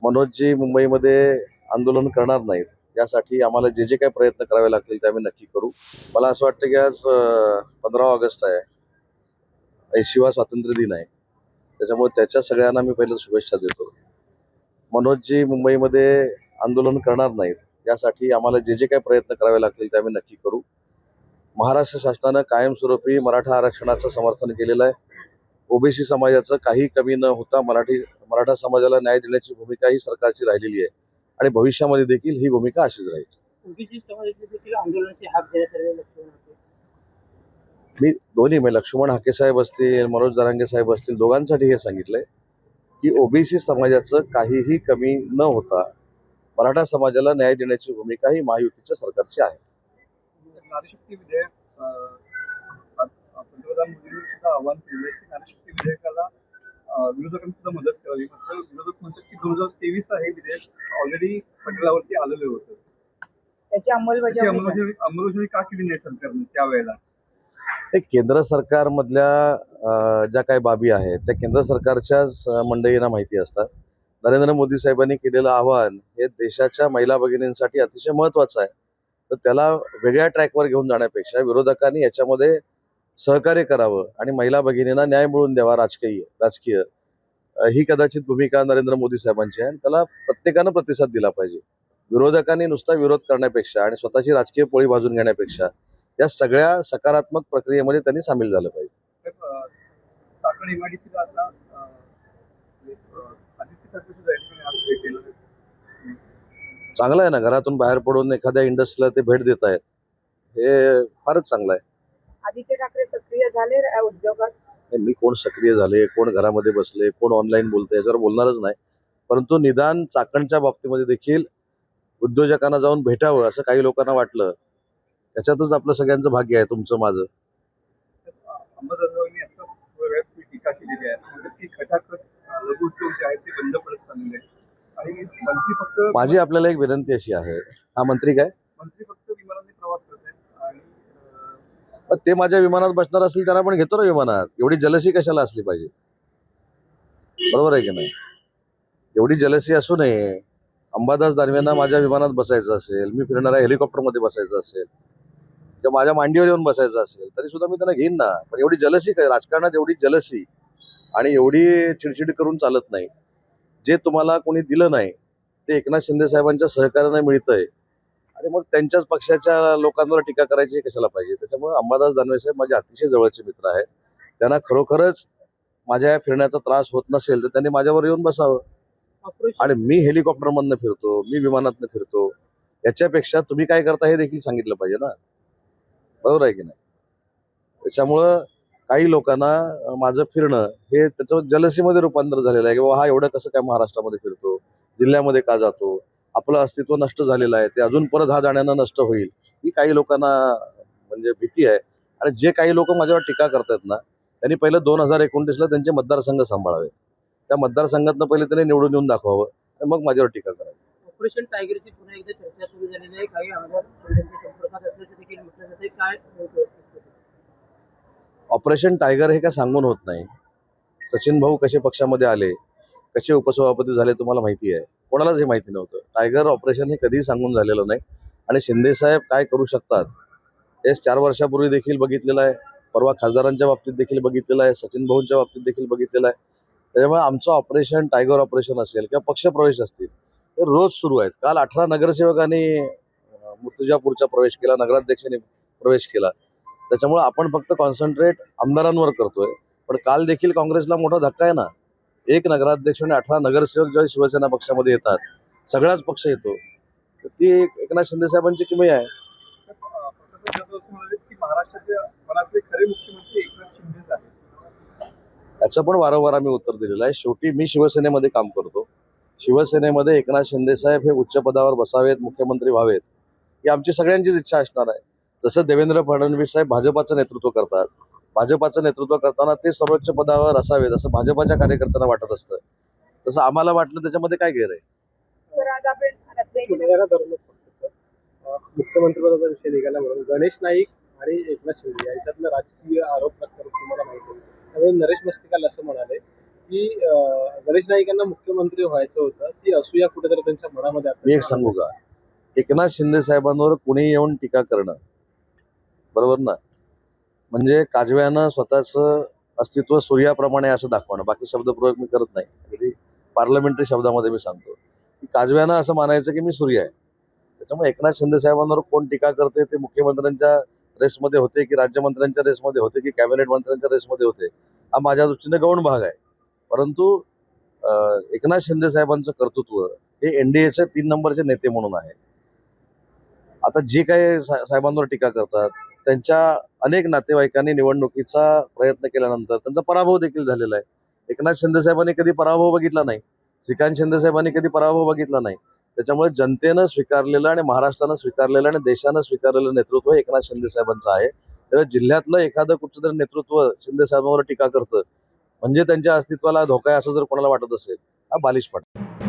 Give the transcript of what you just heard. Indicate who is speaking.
Speaker 1: मनोजजी मुंबईमध्ये आंदोलन करणार नाहीत यासाठी आम्हाला जे जे काही प्रयत्न करावे लागतील ते आम्ही नक्की करू. मला असं वाटतं की आज 15 ऑगस्ट आहे, 80वा स्वातंत्र्य दिन आहे. त्याच्यामुळे त्याच्या सगळ्यांना मी पहिलं शुभेच्छा देतो. मनोजजी मुंबईमध्ये आंदोलन करणार नाहीत यासाठी आम्हाला जे जे काही प्रयत्न करावे लागतील ते आम्ही नक्की करू. महाराष्ट्र शासनानं कायमस्वरूपी मराठा आरक्षणाचं समर्थन केलेलं आहे. ओबीसी समाजाचं काही कमी न होता मराठा समाजाला न्याय देण्याची भूमिका ही सरकारची राहिलेली आहे आणि भविष्यामध्ये देखील ही भूमिका अशीच राहील.
Speaker 2: ओबीसी समाजाचे देखील आंदोलनाचे हाक देण्यात आलेले लक्षण होते.
Speaker 1: मी दोन्ही म्हणजे लक्ष्मण हाके साहेब असतील, मनोज जरांगे साहेब असतील, दोघांसाठी हे सांगितलंय की ओबीसी समाजाचं काहीही कमी न होता मराठा समाजाला न्याय देण्याची भूमिका ही महायुतीच्या सरकारची आहे.
Speaker 3: नारीशक्ती विधेयक पंतप्रधान मोदींनी सुद्धा आवाहन केले की नारीशक्ती विधेयकाला विरोधकांनी सुद्धा मदत करावी. मात्र विरोधक म्हणतात की 2023 हे विधेयक ऑलरेडी पटलावरती आलेलं होतं.
Speaker 2: त्याची
Speaker 3: अंमलबजावणी का केली नाही सरकारने त्यावेळेला?
Speaker 1: हे केंद्र सरकारमधल्या ज्या काही बाबी आहेत त्या केंद्र सरकारच्याच मंडळींना माहिती असतात. नरेंद्र मोदी साहेबांनी केलेलं आवाहन हे देशाच्या महिला भगिनींसाठी अतिशय महत्वाचं आहे. तर त्याला वेगळ्या ट्रॅकवर घेऊन जाण्यापेक्षा विरोधकांनी याच्यामध्ये सहकार्य करावं आणि महिला भगिनींना न्याय मिळवून द्यावा. राजकीय ही कदाचित भूमिका नरेंद्र मोदी साहेबांची आहे आणि त्याला प्रत्येकानं प्रतिसाद दिला पाहिजे. विरोधकांनी नुसता विरोध करण्यापेक्षा आणि स्वतःची राजकीय पोळी भाजून घेण्यापेक्षा या सगळ्या सकारात्मक प्रक्रियेमध्ये त्यांनी सामील झालं पाहिजे.
Speaker 3: चाकण इमारतीला आता आदित्य ठाकरे सुद्धा आज भेट दिलं.
Speaker 1: चांगलं आहे ना, घरातून बाहेर पडून एखाद्या इंडस्ट्रीला ते भेट देत आहेत, हे फारच चांगलं आहे.
Speaker 2: आदित्य ठाकरे सक्रिय झाले उद्योगात.
Speaker 1: मी कोण सक्रिय झाले, कोण घरामध्ये बसले, कोण ऑनलाईन बोलते याच्यावर बोलणारच नाही. परंतु निदान चाकणच्या बाबतीमध्ये देखील उद्योजकांना जाऊन भेटावं असं काही लोकांना वाटलं. त्याच्यातच आपलं सगळ्यांचं भाग्य आहे, तुमचं माझं.
Speaker 3: अंबादासांनी आता वेळात टीका केलेली आहे म्हणजे की खटाखट लघु उद्योग जे आहेत ते बंद पडत चाललेले आहेत आणि मंत्री फक्त
Speaker 1: माझी आपल्याला एक विनंती अशी आहे, हा मंत्री
Speaker 3: फक्त विमानाने प्रवास करत आहेत आणि
Speaker 1: ते माझ्या विमानात बसणार असतील त्यांना पण घेतो ना विमानात. एवढी जलसी कशाला असली पाहिजे? बरोबर आहे की नाही? एवढी जलसी असू नये. अंबादास दानवेंना माझ्या विमानात बसायचं असेल, मी फिरणाऱ्या हेलिकॉप्टरमध्ये बसायचं असेल किंवा माझ्या मांडीवर येऊन बसायचं असेल तरी सुद्धा मी त्यांना घेईन ना. पण एवढी जलसी काय राजकारणात? एवढी जलसी आणि एवढी चिडचिड करून चालत नाही. जे तुम्हाला कोणी दिलं नाही ते एकनाथ शिंदे साहेबांच्या सहकार्याने मिळतंय आणि मग त्यांच्याच पक्षाच्या लोकांवर टीका करायची कशाला पाहिजे? त्याच्यामुळे अंबादास दानवे साहेब माझे अतिशय जवळचे मित्र आहेत. त्यांना खरोखरच माझ्या फिरण्याचा त्रास होत नसेल तर त्यांनी माझ्यावर येऊन बसावं. आणि मी हेलिकॉप्टरमधनं फिरतो, मी विमानातनं फिरतो, याच्यापेक्षा तुम्ही काय करता हे देखील सांगितलं पाहिजे ना. बरोबर आहे की नाही? त्याच्यामुळं काही लोकांना माझं फिरणं हे त्याचं जलसीमध्ये रूपांतर झालेलं आहे की बाबा हा एवढं कसं काय महाराष्ट्रामध्ये फिरतो, जिल्ह्यामध्ये का जातो, आपलं अस्तित्व नष्ट झालेलं आहे, ते अजून परत हा जाण्यानं नष्ट होईल, ही काही लोकांना म्हणजे भीती आहे. आणि जे काही लोक माझ्यावर टीका करतात ना त्यांनी पहिलं 2029ला त्यांचे मतदारसंघ सांभाळावे. त्या मतदारसंघातनं पहिले त्यांनी निवडून येऊन दाखवावं आणि मग माझ्यावर टीका करावी.
Speaker 2: ऑपरेशन टायगरची पुन्हा एकदा चर्चा सुरू झालेली आहे. काही आमदार त्यांच्या संपर्कात असल्याचं देखील म्हटलं जाते. काय
Speaker 1: ऑपरेशन टायगर हे काय सांगून होत नाही. सचिन भाऊ कसे पक्षामध्ये आले, कसे उपसभापती झाले तुम्हाला माहिती आहे. कोणालाच हे माहिती नव्हतं. टायगर ऑपरेशन हे कधीही सांगून झालेलं नाही आणि शिंदे साहेब काय करू शकतात हे 4 वर्षापूर्वी देखील बघितलेलं आहे. परवा खासदारांच्या बाबतीत देखील बघितलेलं आहे, सचिन भाऊंच्या बाबतीत देखील बघितलेलं आहे. त्याच्यामुळे आमचं ऑपरेशन टायगर ऑपरेशन असेल किंवा पक्षप्रवेश असतील ते रोज सुरू आहेत. काल 18 नगरसेवकांनी मूर्तिजापूरचा प्रवेश केला, नगराध्यक्षांनी प्रवेश केला. त्याच्यामुळे आपण फक्त कॉन्सन्ट्रेट आमदारांवर करतोय. पण काल देखील काँग्रेसला मोठा धक्का आहे ना. 1 नगराध्यक्ष आणि 18 नगरसेवक जेव्हा शिवसेना पक्षामध्ये येतात, सगळाच पक्ष येतो, तर ती एकनाथ शिंदे साहेबांची किमया आहे.
Speaker 3: की महाराष्ट्राच्या मनातले खरे मुख्यमंत्री एकनाथ शिंदेच आहेत.
Speaker 1: याचं पण वारंवार आम्ही उत्तर दिलेलं आहे. शेवटी मी शिवसेनेमध्ये काम करतो. शिवसेनेमध्ये एकनाथ शिंदे साहेब हे उच्च पदावर बसावेत, मुख्यमंत्री व्हावेत ही आमची सगळ्यांचीच इच्छा असणार आहे. जसं देवेंद्र फडणवीस साहेब भाजपाचं नेतृत्व करतात, भाजपाचं नेतृत्व करताना ते सर्वोच्च पदावर असावेत असं भाजपाच्या कार्यकर्त्यांना वाटत असतं. तसं आम्हाला वाटलं, त्याच्यामध्ये काय गैर आहे?
Speaker 3: मुख्यमंत्रीपदाचा विषय निघाला म्हणून गणेश नाईक आणि एकनाथ शिंदे यांच्यातलं राजकीय आरोप प्रत्यारोप तुम्हाला माहिती आहे. त्यामुळे नरेश मस्तिकाल असं म्हणाले
Speaker 4: की गणेश नाईकांना मुख्यमंत्री व्हायचं होतं, ती असूया कुठेतरी त्यांच्या मनामध्ये
Speaker 1: मी एक
Speaker 4: आता
Speaker 1: सांगू का, एकनाथ शिंदे साहेबांवर कुणी येऊन टीका करणं बरोबर ना, म्हणजे काजव्यानं स्वतःचं अस्तित्व सूर्याप्रमाणे असं दाखवणं. बाकी शब्दप्रयोग मी करत नाही, अगदी पार्लमेंटरी शब्दामध्ये मी सांगतो की काजव्यानं असं मानायचं की मी सूर्य आहे. त्याच्यामुळे एकनाथ शिंदे साहेबांवर कोण टीका करते ते मुख्यमंत्र्यांच्या रेसमध्ये होते की राज्यमंत्र्यांच्या रेसमध्ये होते की कॅबिनेट मंत्र्यांच्या रेसमध्ये होते, हा माझ्या दृष्टीने गौण भाग आहे. परंतु एकनाथ शिंदे साहेबांचं कर्तृत्व हे एनडीएचे 3 नंबरचे नेते म्हणून आहे. आता जे काही साहेबांवर टीका करतात त्यांच्या अनेक नातेवाईकांनी निवडणुकीचा प्रयत्न केल्यानंतर त्यांचा पराभव देखील झालेला आहे. एकनाथ शिंदे साहेबांनी कधी पराभव बघितला नाही, श्रीकांत शिंदे साहेबांनी कधी पराभव बघितला नाही. त्याच्यामुळे जनतेनं स्वीकारलेलं आणि महाराष्ट्रानं स्वीकारलेलं आणि देशानं स्वीकारलेलं नेतृत्व एकनाथ शिंदे साहेबांचं आहे. त्यामुळे जिल्ह्यातलं एखादं कुठचं तरी नेतृत्व शिंदे साहेबांवर टीका करतं म्हणजे त्यांच्या अस्तित्वाला धोका आहे असं जर कोणाला वाटत असेल, हा बालिशपणा.